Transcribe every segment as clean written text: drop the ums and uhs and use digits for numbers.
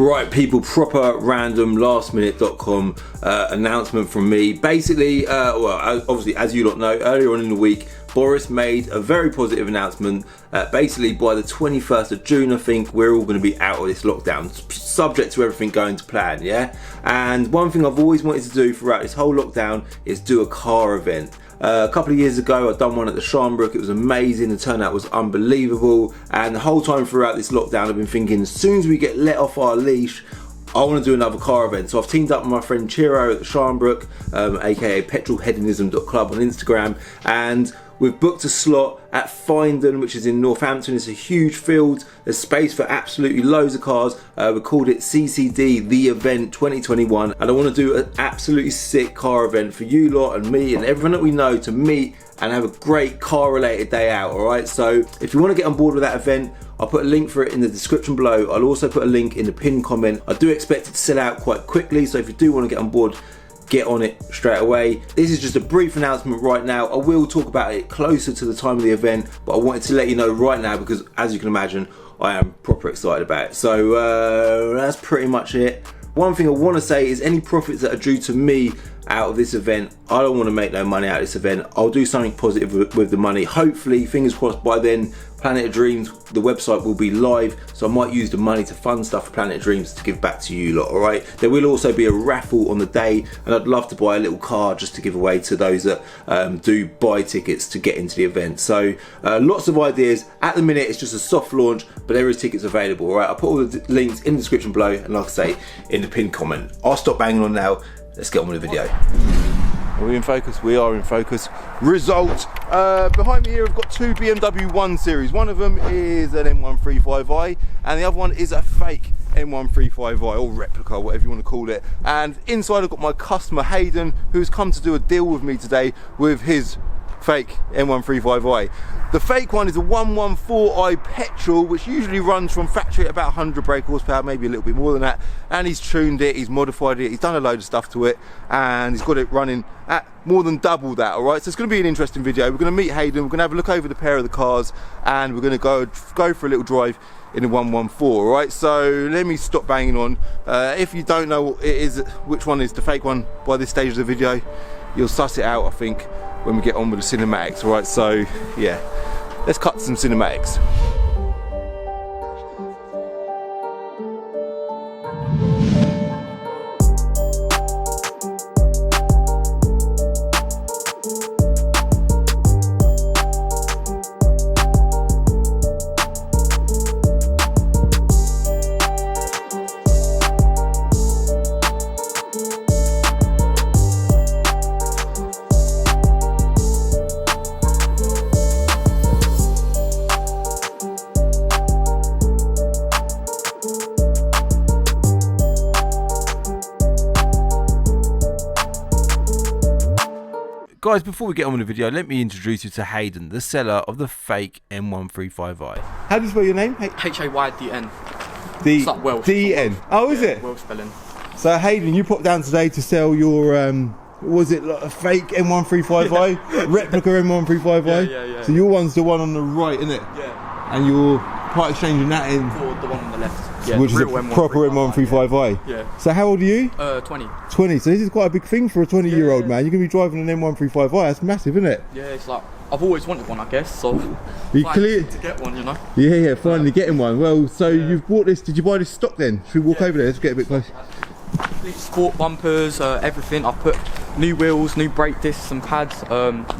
Right, people, proper random lastminute.com announcement from me. Basically, well, obviously, as you lot know, earlier on in the week, Boris made a very positive announcement. Basically, by the 21st of June, I think, we're all going to be out of this lockdown, subject to everything going to plan, yeah? And one thing I've always wanted to do throughout this whole lockdown is do a car event. A couple of years ago, I'd done one at the Sharnbrook. It was amazing. The turnout was unbelievable. And the whole time throughout this lockdown, I've been thinking, as soon as we get let off our leash, I want to do another car event. So I've teamed up with my friend Chiro at the Sharnbrook, aka petrolhedonism.club on Instagram, and we've booked a slot at Findon, which is in Northampton. It's a huge field. There's space for absolutely loads of cars. We called it CCD, The Event 2021. And I want to do an absolutely sick car event for you lot and me and everyone that we know to meet and have a great car related day out, all right? So if you want to get on board with that event, I'll put a link for it in the description below. I'll also put a link in the pinned comment. I do expect it to sell out quite quickly, so if you do want to get on board, get on it straight away. This is just a brief announcement right now. I will talk about it closer to the time of the event, but I wanted to let you know right now because, as you can imagine, I am proper excited about it. So that's pretty much it. One thing I want to say is any profits that are due to me out of this event, I don't want to make no money out of this event. I'll do something positive with the money. Hopefully, fingers crossed, by then Planet of Dreams, the website will be live, so I might use the money to fund stuff for Planet of Dreams to give back to you lot, alright? There will also be a raffle on the day, and I'd love to buy a little car just to give away to those that do buy tickets to get into the event. So lots of ideas. At the minute, it's just a soft launch, but there is tickets available, alright? I'll put all the links in the description below, and like I say, in the pinned comment. I'll stop banging on now. Let's get on with the video. Are we in focus? We are in focus. Result. Behind me here I've got two BMW 1 Series. One of them is an M135i and the other one is a fake M135i or replica, whatever you want to call it. And inside I've got my customer Hayden, who's come to do a deal with me today with his fake M135i. The fake one is a 114i petrol, which usually runs from factory at about 100 brake horsepower, maybe a little bit more than that. And he's tuned it, he's modified it, he's done a load of stuff to it, and he's got it running at more than double that, all right? So it's going to be an interesting video. We're going to meet Hayden, we're going to have a look over the pair of the cars, and we're going to go for a little drive in a 114, all right? So let me stop banging on. If you don't know what it is, which one is the fake one by this stage of the video, you'll suss it out, I think, when we get on with the cinematics, all right? So yeah, let's cut to some cinematics. Guys, before we get on with the video, let me introduce you to Hayden, the seller of the fake M135i. How do you spell your name? H-A-Y-D-N. It's like Welsh. D-N. Oh, is it? Welsh spelling. So Hayden, you popped down today to sell your, was it like a fake M135i? Replica M135i? Yeah. So your one's the one on the right, isn't it? Yeah. And you're part exchanging that in? For the one on the left. Yeah, which is a proper M135i. Yeah. So how old are you? 20. 20. So this is quite a big thing for a 20-year-old man. You're going to be driving an M135i. That's massive, isn't it? Yeah, it's like, I've always wanted one, I guess, so you clear to get one, you know? Yeah, finally getting one. Well, so you've bought this, did you buy this stock then? Should we walk over there? Let's get a bit closer. Sport bumpers, everything. I've put new wheels, new brake discs and pads,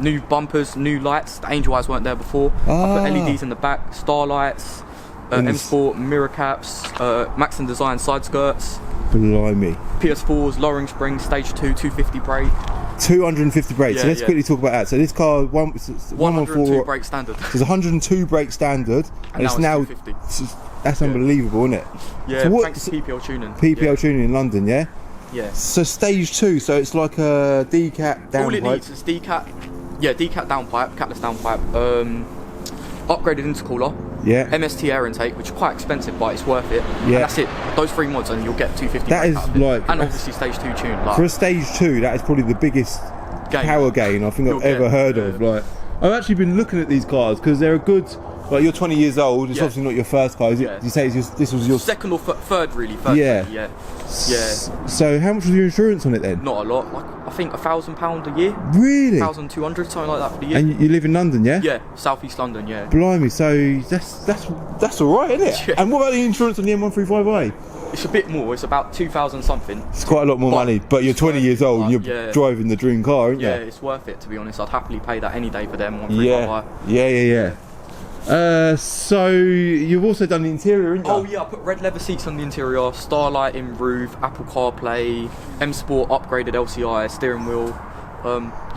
new bumpers, new lights. The angel eyes weren't there before. I put LEDs in the back, starlights, M Sport, mirror caps, Maxon Design side skirts. Blimey. PS4s, lowering springs, stage 2, 250 brake. 250 brakes. So let's quickly talk about that. So this car, 102 brake standard. So it's 102 brake standard, and it's now 250. That's unbelievable, isn't it? Yeah, so thanks to PPL tuning. PPL tuning in London, yeah? Yeah. So stage 2, so it's like a decat downpipe. All it needs is decat, decat downpipe, catless downpipe, upgraded intercooler, MST air intake, which is quite expensive, but it's worth it. Yeah. And that's it. Those 3 mods, and you'll get 250. That is like, and obviously stage 2 tune. Like, for a stage 2, that is probably the biggest power gain I think I've ever heard of. Like, I've actually been looking at these cars because they're a good Like you're 20 years old. It's Yeah. obviously not your first car, is it? Yeah. You say this was your second or third, really. Third, Yeah. really, yeah. So how much was your insurance on it then? Not a lot. Like, I think £1,000 a year. Really? 1,200, something like that for the year. And you live in London, yeah? Yeah, South East London. Yeah. Blimey, so that's all right, isn't it? Yeah. And what about the insurance on the M135i? It's a bit more. It's about 2,000 something. It's quite a lot more money, but you're 20 years old and you're Yeah. driving the dream car, aren't you? Yeah, it's worth it, to be honest. I'd happily pay that any day for the M135i. Yeah. So you've also done the interior, haven't you? Oh yeah, I put red leather seats on the interior, Starlighting roof, Apple CarPlay, M Sport upgraded LCI, steering wheel.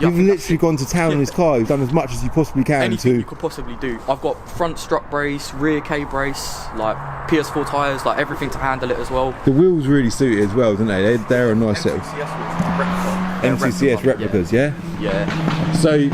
You've literally gone to town on this car. You've done as much as you possibly can. Anything you could possibly do. I've got front strut brace, rear K brace, like PS4 tyres, like everything to handle it as well. The wheels really suit it as well, don't they? They're a nice set of MCCS MCCS replicas, yeah? Yeah. So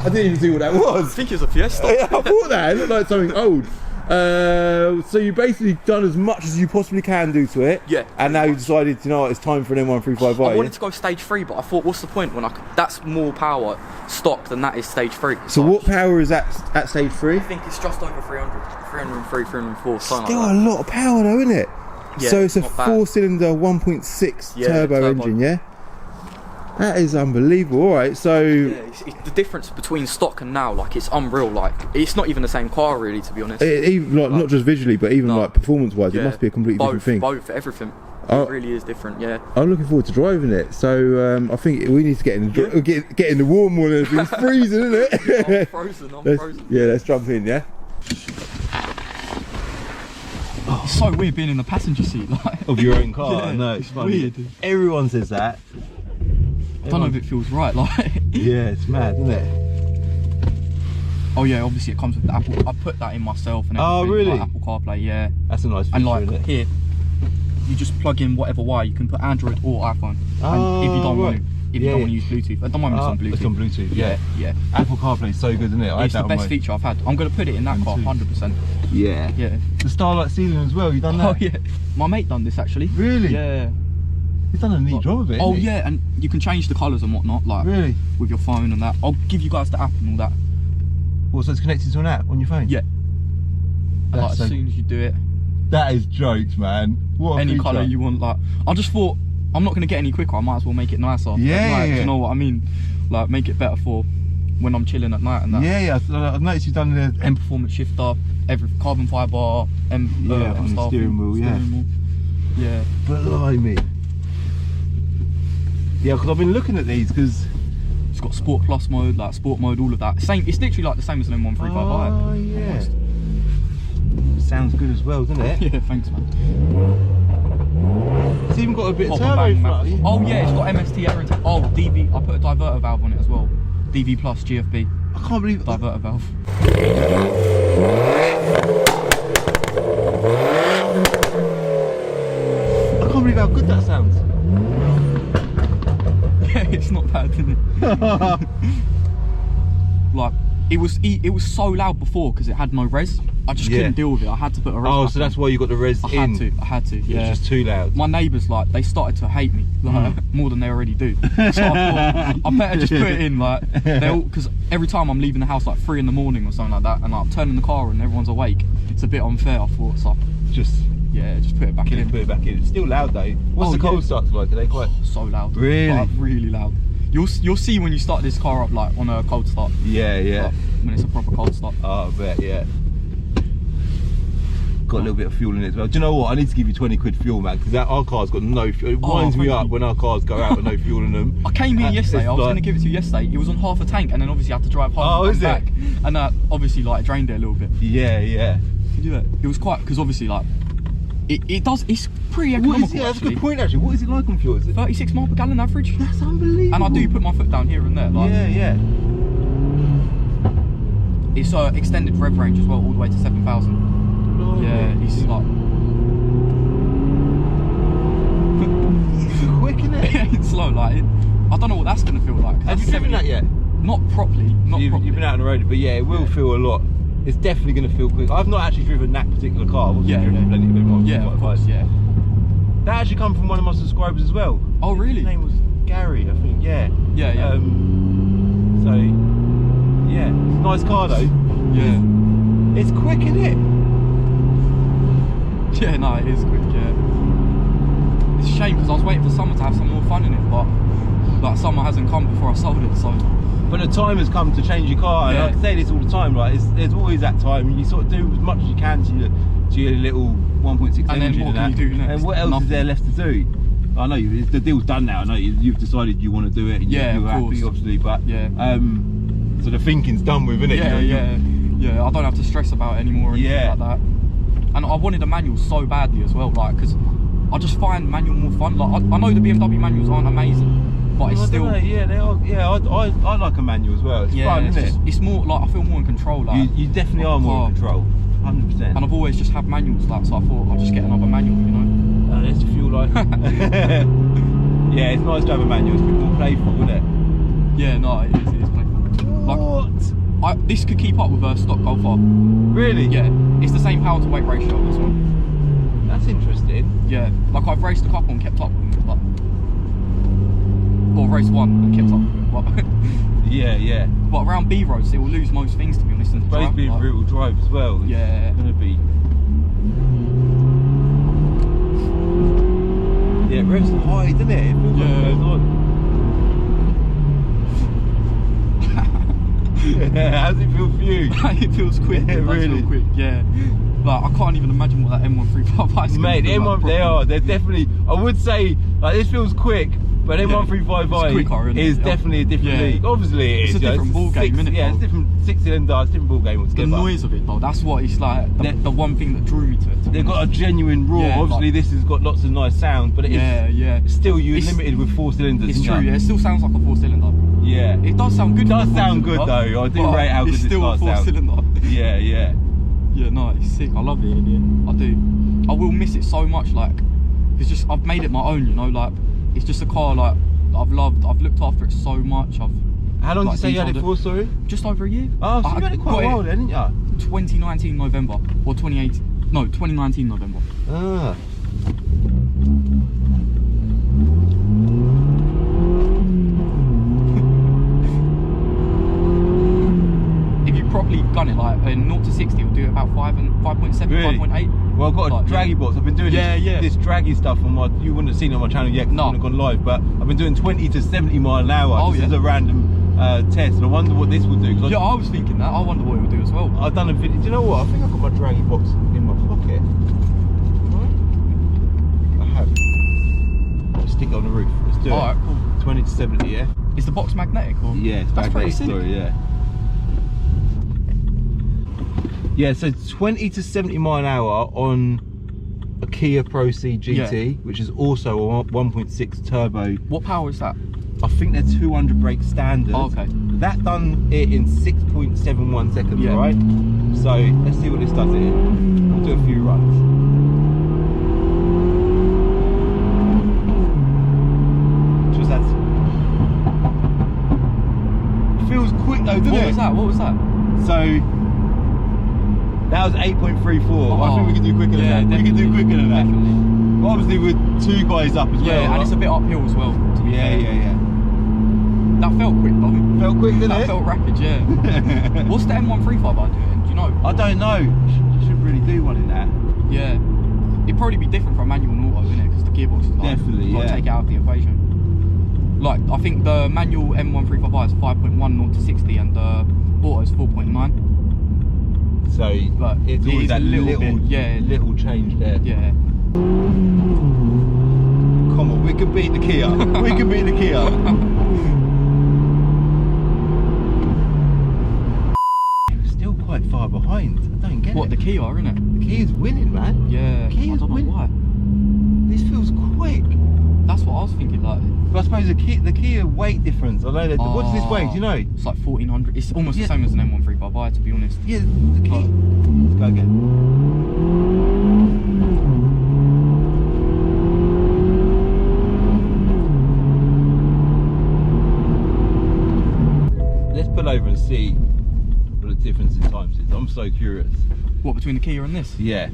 I didn't even see what that was. I think it's a Fiesta. Yeah, I thought that. It looked like something old. So you basically done as much as you possibly can do to it. Yeah. And now you decided, you know what, it's time for an M135i. I wanted to go stage 3, but I thought, what's the point when that's more power stock than that is stage 3. So what power is that at stage 3? I think it's just over 300, 303, 304, something Still like a that. lot of power though, isn't it? Yeah, so it's a not bad. 4-cylinder 1.6 turbo engine, yeah? That is unbelievable. All right, so Yeah, it's the difference between stock and now, like, it's unreal. Like, it's not even the same car, really, to be honest. even like, not just visually, but even like performance-wise, it must be a completely different thing. Both, everything. It really is different. Yeah. I'm looking forward to driving it. So I think we need to get in the get in the warm one. It's freezing, isn't it? I'm frozen. Frozen. Yeah, let's jump in. Yeah. It's so weird being in the passenger seat, like. Of your own car. Yeah, No, it's funny. weird. Everyone says that. I don't know if it feels right, like. Yeah, it's mad, isn't it? Oh yeah, obviously it comes with the Apple. I put that in myself and everything. Oh really? Like Apple CarPlay, yeah. That's a nice feature, And like isn't it? here, you just plug in whatever wire. You can put Android or iPhone. And if you don't want to, if you don't want to use Bluetooth, I don't mind if it's on Bluetooth. It's on Bluetooth. Yeah. Apple CarPlay is so good, isn't it? It's the best feature I've had. I'm gonna put it in that car, 100%. Yeah. Yeah. The Starlight ceiling as well. You done that? Oh yeah. My mate done this actually. Really? Yeah. He's done a neat job of it. Oh hasn't he? yeah, and you can change the colours and whatnot, like with your phone and that. I'll give you guys the app and all that. What, so it's connected to an app on your phone? Yeah. And like, as soon as you do it, that is jokes, man. What a any feature. colour you want. Like, I just thought I'm not gonna get any quicker. I might as well make it nicer. Yeah. Like, do you know what I mean? Like, make it better for when I'm chilling at night and that. Yeah. I've noticed you've done the M performance shifter, every carbon fibre, M on the steering wheel. Yeah. Blimey. Yeah, because I've been looking at these because it's got Sport Plus mode, like sport mode, all of that. Same. It's literally like the same as an M135i. Oh yeah. Almost. Sounds good as well, doesn't it? Yeah, thanks, man. It's even got a bit of Pop and turbo bang, front. man. Oh yeah, it's got MST air intake. Oh, DV. I put a diverter valve on it as well. DV Plus GFB. I can't believe diverter valve. I can't believe how good that sounds. Yeah, it's not bad, is it? Like, it was so loud before because it had no res. I just couldn't deal with it. I had to put a res. Oh, so that's why you got the res in. I had to. Yeah. It was just too loud. My neighbours, like, they started to hate me, like, more than they already do. So I thought I better just put it in, like, because every time I'm leaving the house like 3 in the morning or something like that, and like, I'm turning the car and everyone's awake, it's a bit unfair. I thought, so just put it back in. Put it back in. It's still loud though. What's the cold starts like? Are they quite so loud? Really? Like, really loud. You'll see when you start this car up, like, on a cold start. Yeah. Like, when it's a proper cold start. Oh, I bet, yeah. Got a little bit of fuel in it as well. Do you know what? I need to give you 20 quid fuel, man, because our car's got no fuel. It winds me up when our cars go out with no fuel in them. I came here yesterday. I was going to give it to you yesterday. It was on half a tank, and then obviously I had to drive home and back. And that obviously, like, drained it a little bit. Yeah. Yeah. It was quite, because obviously, like, it's pretty economical. That's a good point actually. What is it like on fuel? Is it 36 miles per gallon average? That's unbelievable. And I do put my foot down here and there. Like, yeah. It's extended rev range as well, all the way to 7,000. Yeah, it's like it's quick, isn't it? it's slow. Like, I don't know what that's gonna feel like. Have you driven that yet? Not properly. You've been out on the road, but yeah, it will feel a lot. It's definitely going to feel quick. I've not actually driven that particular car. I've driven plenty of them. Yeah, of course, yeah. That actually come from one of my subscribers as well. Oh, really? His name was Gary, I think. Yeah. Yeah. So, yeah, nice car though. Yeah. It's quick, isn't it? Yeah, no, it is quick, yeah. It's a shame because I was waiting for summer to have some more fun in it, but like summer hasn't come before I sold it, so. But the time has come to change your car, and Yeah. I say this all the time, like there's always that time, and you sort of do as much as you can to your little 1.6 And then engine what can you do next? and what else Nothing. is there left to do? I know the deal's done now. I know you've decided you want to do it, and Yeah, you're of happy, course. obviously. But Yeah. so the thinking's done with, isn't it? Yeah, yeah. I don't have to stress about it anymore or anything Yeah. like that. And I wanted a manual so badly as well, like, because I just find manual more fun. Like, I know the BMW manuals aren't amazing, but it's I still. don't know, yeah, they are. Yeah, I like a manual as well. It's fun, it's, isn't it? it's more like I feel more in control. Like, You definitely of are the more car. in control, 100%. And I've always just had manuals, like, so I thought I'll just get another manual, you know. There's the fuel light. Yeah, it's nice to have a manual. It's a bit more playful, isn't it? Yeah, no, it is playful. Like, this could keep up with a stock Golf R. Really? Yeah, it's the same power to weight ratio of this one. That's interesting. Yeah, like I've raced a couple and kept up with it, but or raced one and kept up with it, but Yeah. but around B roads it will lose most things, to be honest. In the Supposed to drive, be like, rear-wheel drive as well. Yeah. It's gonna be. Yeah, it revs high, doesn't it? It feels like it goes on. How does it feel for you? It feels quick. Yeah, It does really. feel quick. Yeah. Like I can't even imagine what that M135i is. Mate, the M1, like, they're definitely, I would say, like this feels quick, but It's M135i quicker, isn't it? is Yeah. definitely a different Yeah. league. Obviously it is. It's a you know, different ball game, six- innit, Yeah, it's bro? different, 6-cylinder, it's a different ball game the altogether. noise of it though, that's what it's like the one thing that drew me to it. They've got a genuine roar. Yeah, Obviously like- this has got lots of nice sound, but it is yeah. still you're It's- limited with 4 cylinders. It's isn't true, you? yeah, it still sounds like a 4-cylinder. Yeah. It does sound good. It does for a sound good, 4-cylinder, though. I do but rate how good it's this still car a sounds. 4-cylinder. Yeah. Yeah, no, it's sick. I love it in here. I do. I will miss it so much, like, it's just I've made it my own, you know. Like, it's just a car like that I've loved. I've looked after it so much. How long did you say you had it for, sorry? Just over a year. Oh, so you had it quite a while then, didn't you? 2019 November or 2018. No, 2019 November. Ah. If you properly gun it, like in 0 to 60, it'll do it about 5.7, Really? 5.8. Well, I've got a Like, draggy box. I've been doing this draggy stuff on my. You wouldn't have seen it on my channel yet because No. I wouldn't have gone live. But I've been doing 20 to 70 mile an hour. Oh, This yeah. is a random test, and I wonder what this will do. Cause Yeah, I was thinking that. I wonder what it would do as well. I've done a video. Do you know what? I think I've got my draggy box in my pocket. I have. Let's stick it on the roof. Let's do it. Alright, cool. 20 to 70, yeah? Is the box magnetic? Or? Yeah, it's That's pretty magnetic sick. story, yeah. Yeah, so 20 to 70 mile an hour on a Kia Pro C GT, which is also a 1.6 turbo. What power is that? I think they're 200 brake standard. Oh, okay. That done it in 6.71 seconds, Yeah. right? So let's see what this does it in. We'll do a few runs. Just that. It feels quick though, doesn't it? What was that? What was that? So that was 8.34. I think we can do quicker than that. We can do quicker than that. Definitely. But obviously with 2 guys up as well. Yeah, and right? it's a bit uphill as well. To be fair. Yeah. That felt quick though. Felt quick, didn't That it? felt rapid, yeah. What's the M135i doing? Do you know? I don't know. You should really do one in that. Yeah. It'd probably be different from manual and auto, innit? Because the gearbox is like, Definitely, got to yeah. take it out of the equation. Like, I think the manual M135i is 5.1 0 to 60 and the auto is 4.9. So But it's it always is that a little bit, yeah. little change there. Yeah. Come on, we can beat the Kia. We can beat the Kia. Still quite far behind. I don't get What, it. the Kia, innit? The Kia's winning, man. Yeah. Kia's I don't know winning. why. This feels quick. That's what I was thinking, like. But I suppose the Kia weight difference. I know that. What does this weigh? Do you know? It's like 1400. It's almost Yeah. the same as an M135i, to be honest. Yeah, the Kia. Let's go again. Let's pull over and see what the difference in times is. I'm so curious. What, between the Kia and this? Yeah.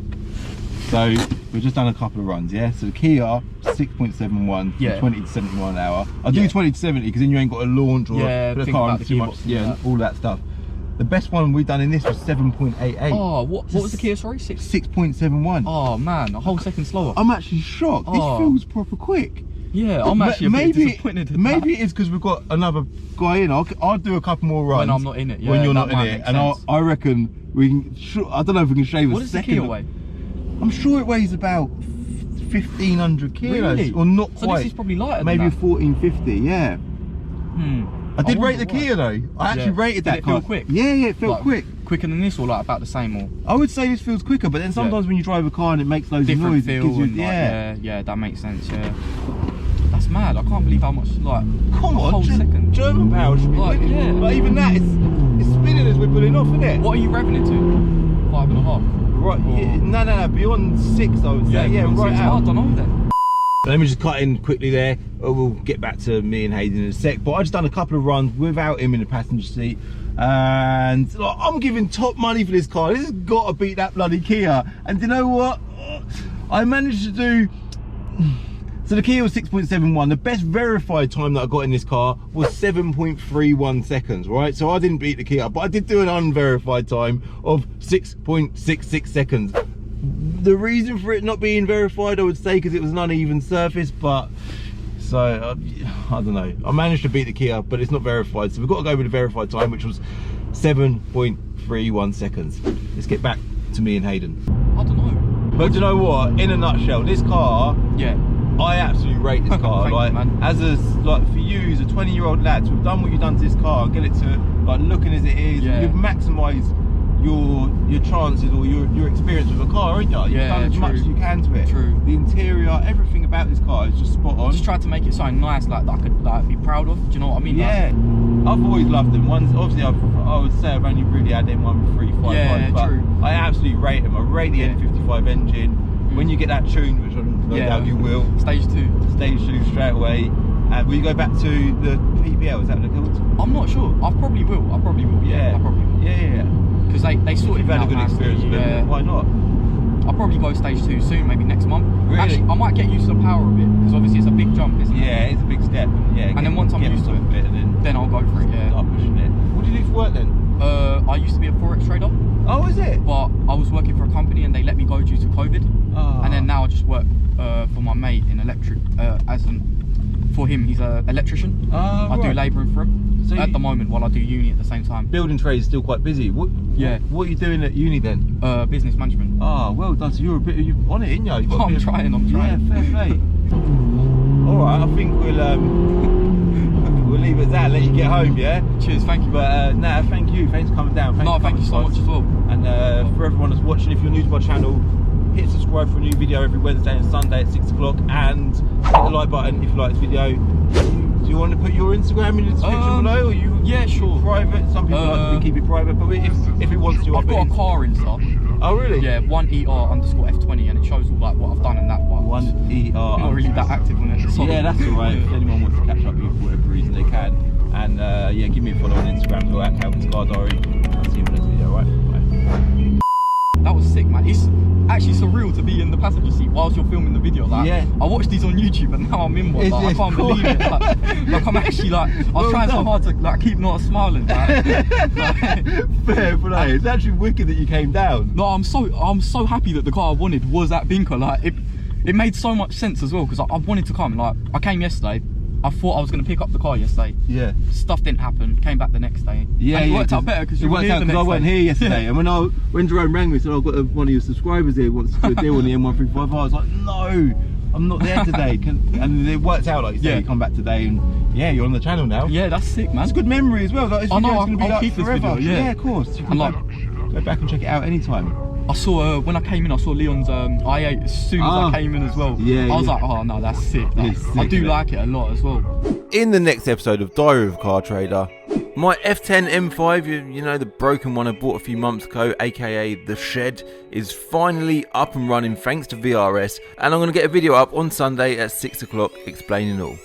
So we've just done a couple of runs, yeah? So the Kia, 6.71, Yeah. 20 to 70 mile an hour. I do Yeah. 20 to 70 because then you ain't got to launch or Yeah, put the think car about on the too much, gearbox and yeah, that. all that stuff. the best one we've done in this was 7.88. Oh, what was the Kia, sorry? 6.71. Oh man, a whole second slower. I'm actually shocked. This feels proper quick. Yeah, I'm actually a bit disappointed. Maybe it is because we've got another guy in. I'll do a couple more runs. When I'm not in it, yeah. When you're not in it. And I reckon we can, I don't know if we can shave a second. What does the Kia weigh? I'm sure it weighs about 1,500 kilos. Really? Or not so quite. This is probably lighter maybe than that. 1450, yeah. I did rate the why. Kia though. I actually rated that Did it car. feel quick? Yeah, it felt quick. Quicker than this, or like about the same, or? I would say this feels quicker, but then sometimes when you drive a car and it makes loads of Different noise, feel, it gives you, and yeah, that makes sense. Yeah, that's mad. I can't believe how much like. Come a on, whole second. German power should be winning. yeah. But even that, it's spinning as we're pulling off, isn't it? What are you revving it to? 5.5. Right, yeah, no, beyond 6 I would say. Yeah, right out. I don't know then. Let me just cut in quickly there. We'll get back to me and Hayden in a sec. But I just done a couple of runs without him in the passenger seat. And like, I'm giving top money for this car. This has got to beat that bloody Kia. And you know what? I managed to do... So the Kia was 6.71. The best verified time that I got in this car was 7.31 seconds, right? So I didn't beat the Kia, but I did do an unverified time of 6.66 seconds. The reason for it not being verified, I would say, because it was an uneven surface, but so I don't know. I managed to beat the Kia, but it's not verified, so we've got to go with the verified time, which was 7.31 seconds. Let's get back to me and Hayden. I don't know. But do you know what? In a nutshell, this car, yeah, I absolutely rate this car. Thank like, you, man. as a for you as a 20-year-old lad, to have done what you've done to this car, get it to like looking as it is, you've maximised your chances or your experience with a car, aren't you? You've done as much as you can to it. True. The interior, everything about this car is just spot on. Just tried to make it something nice, like that I could like be proud of. Do you know what I mean? Yeah. Like, I've always loved them. Ones obviously I would say I've only really had them 135i, but true. I absolutely rate them. I rate the N55 engine. When you get that tuned, which I'm no doubt you will. Stage 2. Stage 2 straight away. And will you go back to the PPL? Is that what they're called? I'm not sure. I probably will. Yeah. I probably will. Yeah. Because they sort of You've had a good experience with them. Why not? I'll probably go stage 2 soon, maybe next month. Really? Actually, I might get used to the power a bit, because obviously it's a big jump, isn't it? Yeah, it's a big step. Yeah. And then once I'm used to it, bit, and then I'll go for it. Yeah. start pushing it. What do you do for work then? I used to be a forex trader. Oh, is it? But I was working for a company and they let me go due to COVID. Oh. And then now I just work for my mate in electric, for him, he's an electrician. Oh, I do labouring for him So at the moment while I do uni at the same time. Building trade is still quite busy. What are you doing at uni then? Business management. Oh, well done. So you're on it, ain't you? I'm trying. Yeah, fair play. Alright, I think we'll leave it at that, let you get home, yeah? Cheers, thank you. But thank you, thanks for coming down. Thank you so much as well. And for everyone that's watching, if you're new to my channel, hit subscribe for a new video every Wednesday and Sunday at 6 o'clock, and hit the like button if you like this video. Do you want to put your Instagram in the description below, or you? Yeah, sure. Private. Some people like to keep it private, but if it wants to, I've got a car Insta. Oh really? Yeah, 1ER_F20, and it shows all like what I've done and that. But 1ER. I'm not really that active on it. Sorry. Yeah, that's alright. If anyone wants to catch up with you for whatever reason, they can. And yeah, give me a follow on Instagram or at Calvin's Car Diary. I'll see you in the next video. Right? Bye. That was sick, man. It's actually surreal to be in the passenger seat whilst you're filming the video. Like, I watched these on YouTube and now I'm in one. Like, I can't believe it. Like I'm actually like, I was trying so hard to like keep not smiling. Like, fair play. It's actually wicked that you came down. No, I'm so happy that the car I wanted was at Binker. Like it made so much sense as well, because I wanted to come. Like I came yesterday. I thought I was going to pick up the car yesterday. Yeah. Stuff didn't happen. Came back the next day. Yeah. And it worked out better because you weren't here the next day. I wasn't here yesterday. And when Jerome rang me, said I've got one of your subscribers here wants to do a deal on the M135i. I was like, no, I'm not there today. And it worked out, like you say, you come back today and yeah, you're on the channel now. Yeah, that's sick, man. It's a good memory as well. Like, I know, I'll keep this video. Yeah, of course. You can go back and check it out anytime. I saw when I came in, I saw Leon's i8 as soon as I came in as well. I was like, oh no, that's sick. I do like it a lot as well. In the next episode of Diary of a Car Trader, my F10 M5, you know, the broken one I bought a few months ago, aka the Shed, is finally up and running thanks to VRS, and I'm going to get a video up on Sunday at 6 o'clock explaining all.